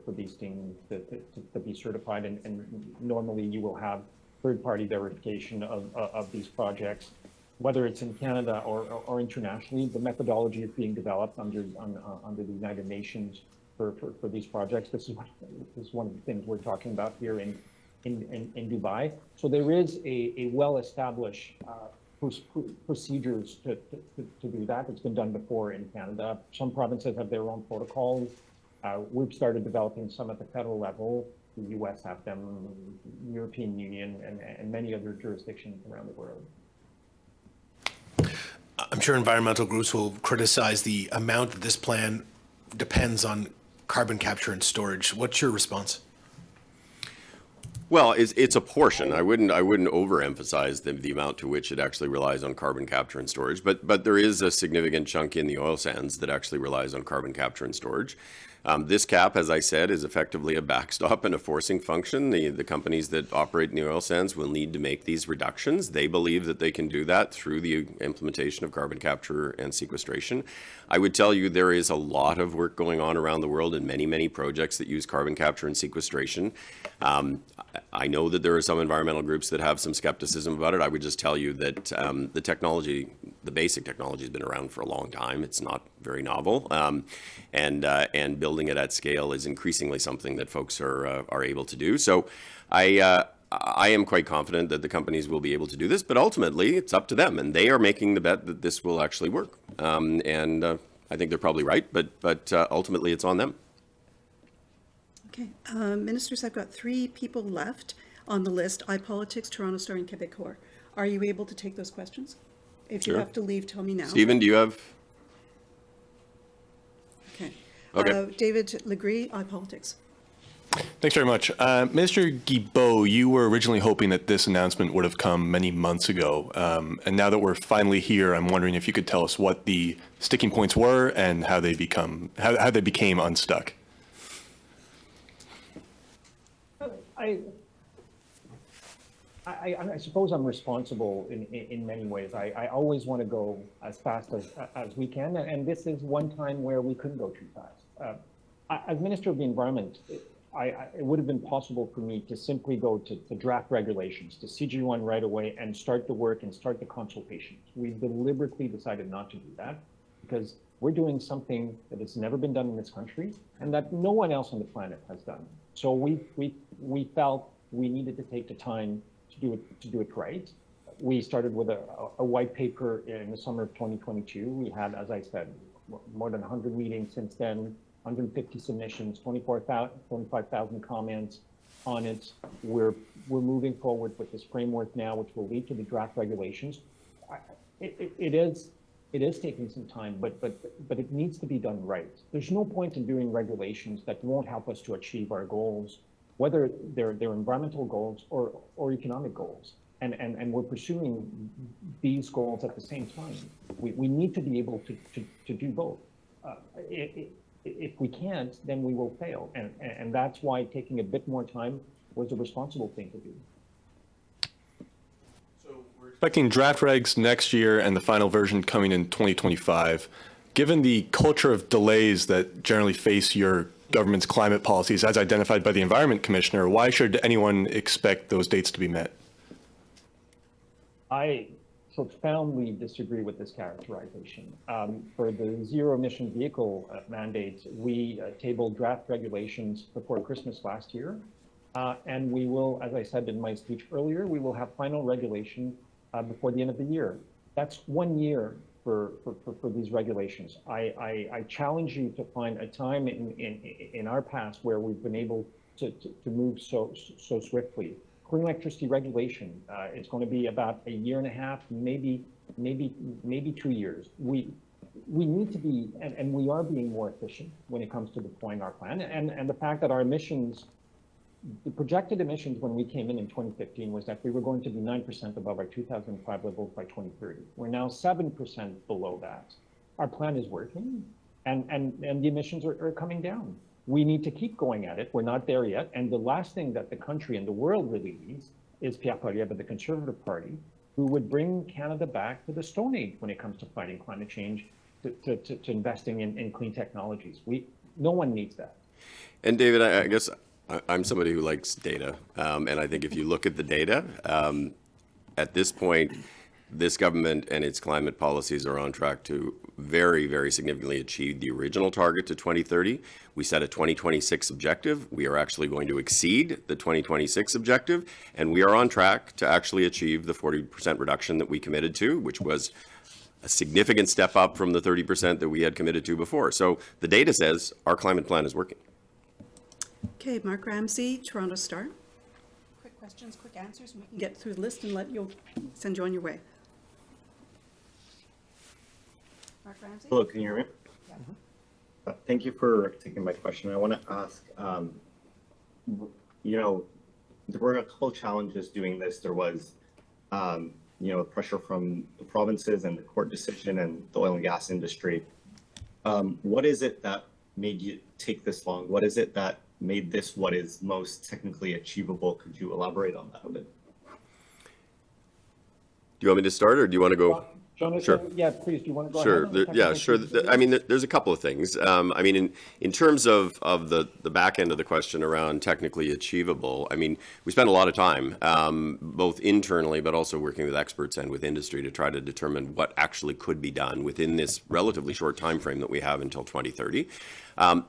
these things to be certified, and normally you will have third-party verification of these projects, whether it's in Canada or internationally. The methodology is being developed under the United Nations for these projects. This is one of the things we're talking about here in Dubai. So there is a well-established procedures to do that. It's been done before in Canada. Some provinces have their own protocols. We've started developing some at the federal level. The US have them, European Union, and many other jurisdictions around the world. I'm sure environmental groups will criticize the amount that this plan depends on carbon capture and storage. What's your response? Well, it's a portion. I wouldn't overemphasize the amount to which it actually relies on carbon capture and storage, but there is a significant chunk in the oil sands that actually relies on carbon capture and storage. This cap, as I said, is effectively a backstop and a forcing function. The companies that operate in the oil sands will need to make these reductions. They believe that they can do that through the implementation of carbon capture and sequestration. I would tell you there is a lot of work going on around the world in many, many projects that use carbon capture and sequestration. I know that there are some environmental groups that have some skepticism about it. I would just tell you that the technology, the basic technology, has been around for a long time. It's not very novel, and building it at scale is increasingly something that folks are able to do. So I am quite confident that the companies will be able to do this, but ultimately it's up to them, and they are making the bet that this will actually work. And I think they're probably right, but ultimately it's on them. Okay, ministers, I've got 3 people left on the list: iPolitics, Toronto Star, and Québécois. Are you able to take those questions? If you Sure. have to leave, tell me now. Stephen, do you have? Okay. Okay. David Legree, iPolitics. Thanks very much. Minister Guilbeault, you were originally hoping that this announcement would have come many months ago. And now that we're finally here, I'm wondering if you could tell us what the sticking points were and how they became unstuck. I suppose I'm responsible in many ways. I always want to go as fast as we can, and this is one time where we couldn't go too fast. As Minister of the Environment, it would have been possible for me to simply go to draft regulations, to CG1 right away, and start the work and start the consultations. We deliberately decided not to do that because we're doing something that has never been done in this country and that no one else on the planet has done. So we felt we needed to take the time to do it right. We started with a white paper in the summer of 2022. We had, as I said, more than 100 meetings since then, 150 submissions, 25,000 comments on it. We're moving forward with this framework now, which will lead to the draft regulations. It is taking some time, but it needs to be done right. There's no point in doing regulations that won't help us to achieve our goals, whether they're environmental goals or economic goals. And we're pursuing these goals at the same time. We need to be able to do both. If we can't, then we will fail. And that's why taking a bit more time was a responsible thing to do. So we're expecting draft regs next year and the final version coming in 2025. Given the culture of delays that generally face your government's climate policies as identified by the Environment Commissioner, why should anyone expect those dates to be met? I profoundly disagree with this characterization. For the zero emission vehicle mandate, we tabled draft regulations before Christmas last year. And we will, as I said in my speech earlier, we will have final regulation before the end of the year. That's 1 year for these regulations. I challenge you to find a time in our past where we've been able to move so swiftly. Clean electricity regulation, it's going to be about a year and a half, maybe 2 years. We need to be, and we are being more efficient when it comes to deploying our plan. And the fact that our emissions, the projected emissions when we came in 2015 was that we were going to be 9% above our 2005 levels by 2030. We're now 7% below that. Our plan is working, and the emissions are coming down. We need to keep going at it. We're not there yet. And the last thing that the country and the world really needs is Pierre Poilievre, the Conservative Party, who would bring Canada back to the Stone Age when it comes to fighting climate change, to investing in clean technologies. No one needs that. And David, I guess I'm somebody who likes data. And I think if you look at the data, at this point, this government and its climate policies are on track to very, very significantly achieve the original target to 2030. We set a 2026 objective. We are actually going to exceed the 2026 objective, and we are on track to actually achieve the 40% reduction that we committed to, which was a significant step up from the 30% that we had committed to before. So the data says our climate plan is working. Okay, Mark Ramsey, Toronto Star. Quick questions, quick answers, and we can get through the list and send you on your way. Mark Ramsey? Hello, can you hear me? Yeah. Thank you for taking my question. I want to ask, there were a couple of challenges doing this. There was, pressure from the provinces and the court decision and the oil and gas industry. What is it that made you take this long? What is it that made this what is most technically achievable? Could you elaborate on that a bit? Do you want me to start, or do you want to go? Jonathan, Sure. yeah, please, do you want to go Sure. ahead? Yeah, sure. I mean, there's a couple of things. I mean, in terms of the back end of the question around technically achievable, I mean, we spent a lot of time, both internally, but also working with experts and with industry to try to determine what actually could be done within this relatively short time frame that we have until 2030.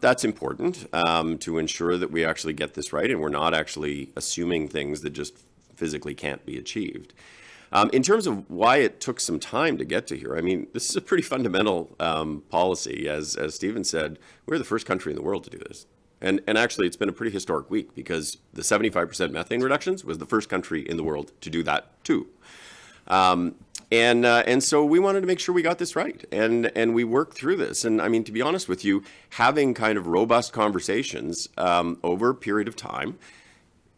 That's important to ensure that we actually get this right and we're not actually assuming things that just physically can't be achieved. In terms of why it took some time to get to here, I mean, this is a pretty fundamental policy. As Stephen said, we're the first country in the world to do this. And actually, it's been a pretty historic week because the 75% methane reductions was the first country in the world to do that too. And so we wanted to make sure we got this right, and we worked through this. And I mean, to be honest with you, having kind of robust conversations over a period of time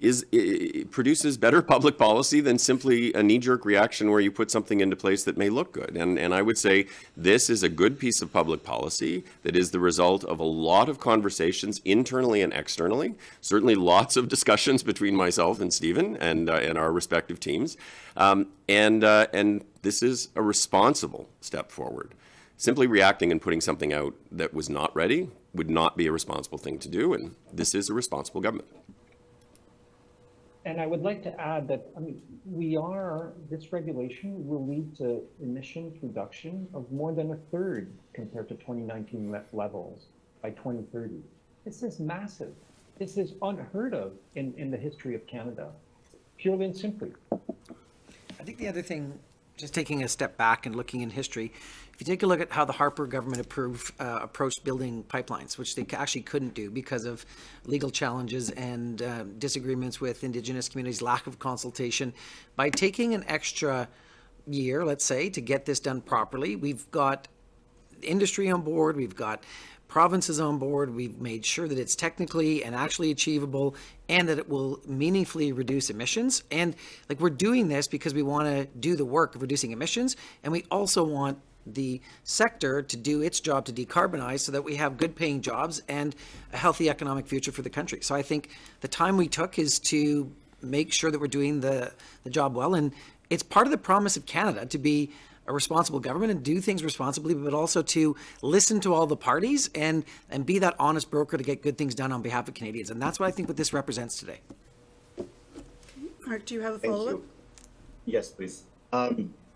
it produces better public policy than simply a knee-jerk reaction where you put something into place that may look good. And I would say this is a good piece of public policy that is the result of a lot of conversations internally and externally, certainly lots of discussions between myself and Stephen and our respective teams. And this is a responsible step forward. Simply reacting and putting something out that was not ready would not be a responsible thing to do, and this is a responsible government. And I would like to add that, I mean, this regulation will lead to emissions reduction of more than a third compared to 2019 levels by 2030. This is massive. This is unheard of in the history of Canada, purely and simply. I think the other thing, just taking a step back and looking in history, if you take a look at how the Harper government approached building pipelines, which they actually couldn't do because of legal challenges and disagreements with Indigenous communities, lack of consultation, by taking an extra year, let's say, to get this done properly, we've got industry on board, we've got provinces on board, we've made sure that it's technically and actually achievable and that it will meaningfully reduce emissions. And like, we're doing this because we want to do the work of reducing emissions, and we also want the sector to do its job to decarbonize so that we have good paying jobs and a healthy economic future for the country. So I think the time we took is to make sure that we're doing the job well. And it's part of the promise of Canada to be a responsible government and do things responsibly, but also to listen to all the parties and be that honest broker to get good things done on behalf of Canadians. And that's what I think what this represents today. Mark, do you have a Thank follow-up? you. Yes, please.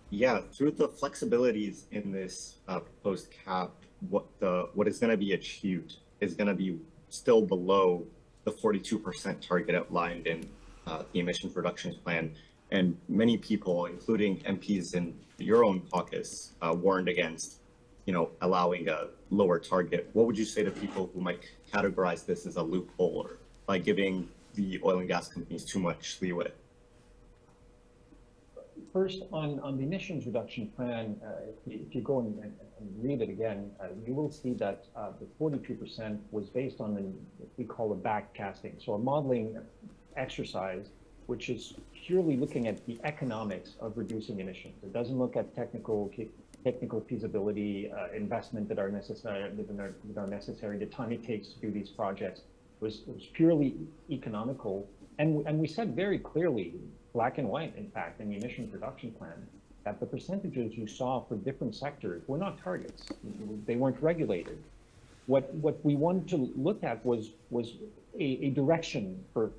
Yeah, through the flexibilities in this proposed cap, what is going to be achieved is going to be still below the 42% target outlined in the emissions reductions plan. And many people, including MPs in your own caucus, warned against, allowing a lower target. What would you say to people who might categorize this as a loophole or by giving the oil and gas companies too much leeway? First, on the emissions reduction plan, if you go and read it again, you will see that the 42% was based on what we call a backcasting, so a modeling exercise, which is purely looking at the economics of reducing emissions. It doesn't look at technical feasibility, investment that are necessary, the time it takes to do these projects. It was purely economical. And we said very clearly, black and white, in fact, in the emissions reduction plan, that the percentages you saw for different sectors were not targets. They weren't regulated. what we wanted to look at was a direction for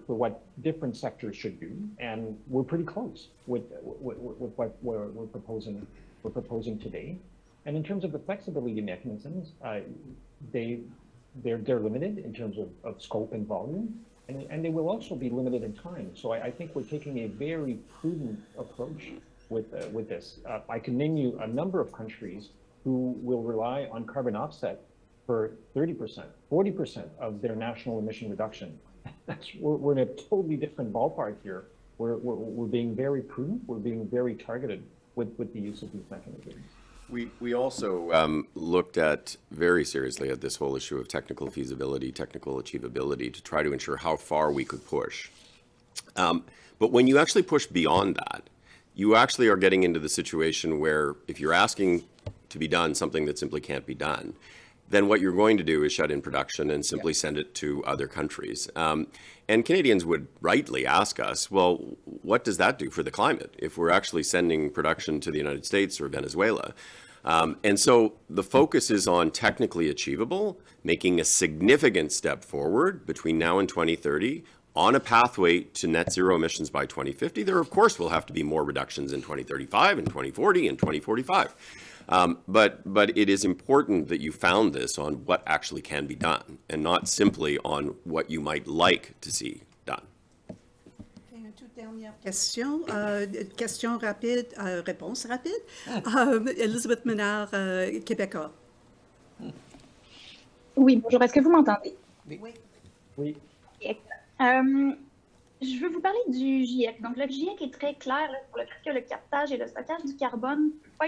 what different sectors should do, and we're pretty close with what we're proposing today. And in terms of the flexibility mechanisms, they're limited in terms of scope and volume, and they will also be limited in time. So I think we're taking a very prudent approach with this. I can name you a number of countries who will rely on carbon offset for 30%, 40% of their national emission reduction. We're in a totally different ballpark here. We're being very prudent. We're being very targeted with the use of these mechanisms. We also looked at very seriously at this whole issue of technical feasibility, technical achievability, to try to ensure how far we could push. But when you actually push beyond that, you actually are getting into the situation where if you're asking to be done something that simply can't be done, then what you're going to do is shut in production and simply send it to other countries. And Canadians would rightly ask us, well, what does that do for the climate if we're actually sending production to the United States or Venezuela? And so the focus is on technically achievable, making a significant step forward between now and 2030 on a pathway to net zero emissions by 2050. There, of course, will have to be more reductions in 2035 and 2040 and 2045. But it is important that you found this on what actually can be done and not simply on what you might like to see done. Une toute dernière question, question rapide, réponse rapide. Elisabeth Ménard, Québécois. Oui, bonjour, est-ce que vous m'entendez? Oui. Je veux vous parler du GIEC. Donc, le GIEC est très clair là, pour le fait que le captage et le stockage du carbone ne peut pas